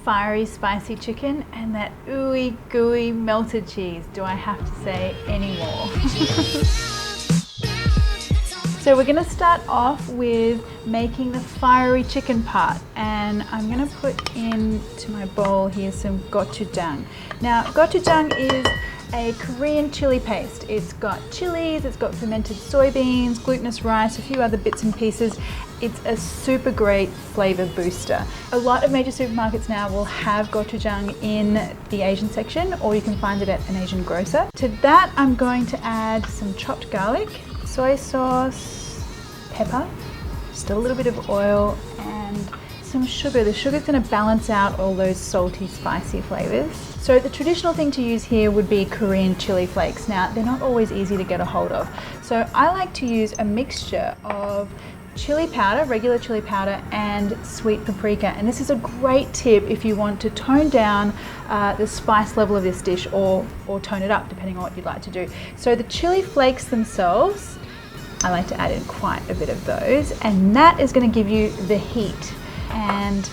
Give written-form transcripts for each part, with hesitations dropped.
fiery, spicy chicken and that ooey gooey melted cheese. Do I have to say any more? So we're going to start off with making the fiery chicken part, and I'm going to put into my bowl here some gochujang. Now gochujang is a Korean chili paste. It's got chilies, it's got fermented soybeans, glutinous rice, a few other bits and pieces. It's a super great flavor booster. A lot of major supermarkets now will have gochujang in the Asian section, or you can find it at an Asian grocer. To that I'm going to add some chopped garlic, soy sauce, pepper, just a little bit of oil and some sugar. The sugar is going to balance out all those salty, spicy flavors. So the traditional thing to use here would be Korean chili flakes. Now, they're not always easy to get a hold of. So I like to use a mixture of chili powder, regular chili powder, and sweet paprika. And this is a great tip if you want to tone down the spice level of this dish, or tone it up, depending on what you'd like to do. So the chili flakes themselves, I like to add in quite a bit of those, and that is going to give you the heat. And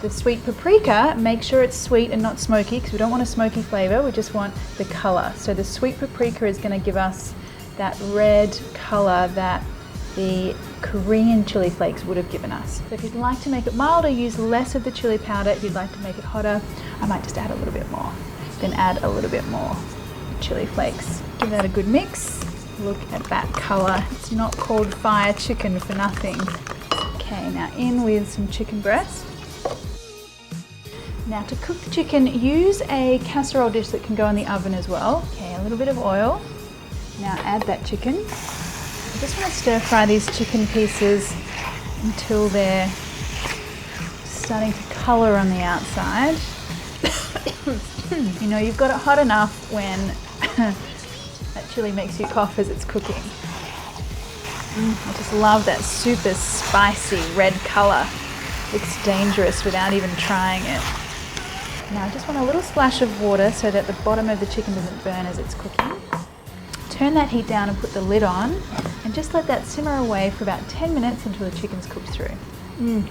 the sweet paprika, make sure it's sweet and not smoky, because we don't want a smoky flavor, we just want the color. So the sweet paprika is going to give us that red color that the Korean chili flakes would have given us. So if you'd like to make it milder, use less of the chili powder. If you'd like to make it hotter, I might just add a little bit more. Then add a little bit more chili flakes. Give that a good mix. Look at that color. It's not called fire chicken for nothing. Okay, now in with some chicken breast. Now to cook the chicken, use a casserole dish that can go in the oven as well. Okay, a little bit of oil. Now add that chicken. I just want to stir fry these chicken pieces until they're starting to color on the outside. You know, you've got it hot enough when that chili makes you cough as it's cooking. I just love that super spicy red color. Looks dangerous without even trying it. Now I just want a little splash of water so that the bottom of the chicken doesn't burn as it's cooking. Turn that heat down and put the lid on, and just let that simmer away for about 10 minutes until the chicken's cooked through.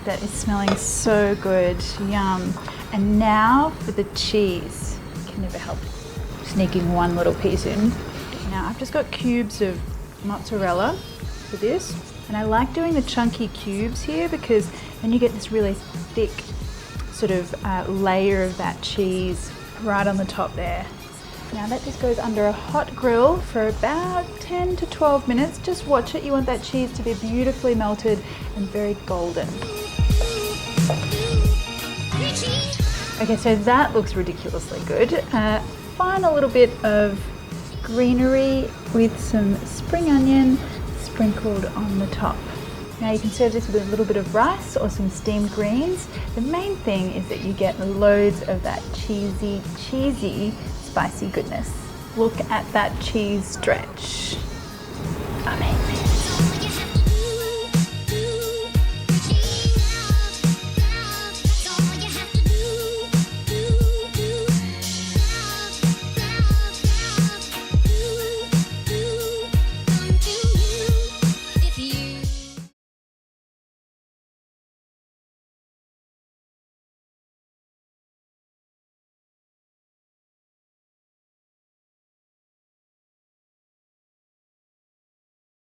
That is smelling so good, yum. And now for the cheese. Can never help sneaking one little piece in. Now I've just got cubes of mozzarella for this, and I like doing the chunky cubes here because then you get this really thick sort of layer of that cheese right on the top there. Now that just goes under a hot grill for about 10 to 12 minutes. Just watch it. You want that cheese to be beautifully melted and very golden. Okay, so that looks ridiculously good. Final little bit of greenery with some spring onion sprinkled on the top. Now you can serve this with a little bit of rice or some steamed greens. The main thing is that you get loads of that cheesy, spicy goodness. Look at that cheese stretch. Amazing.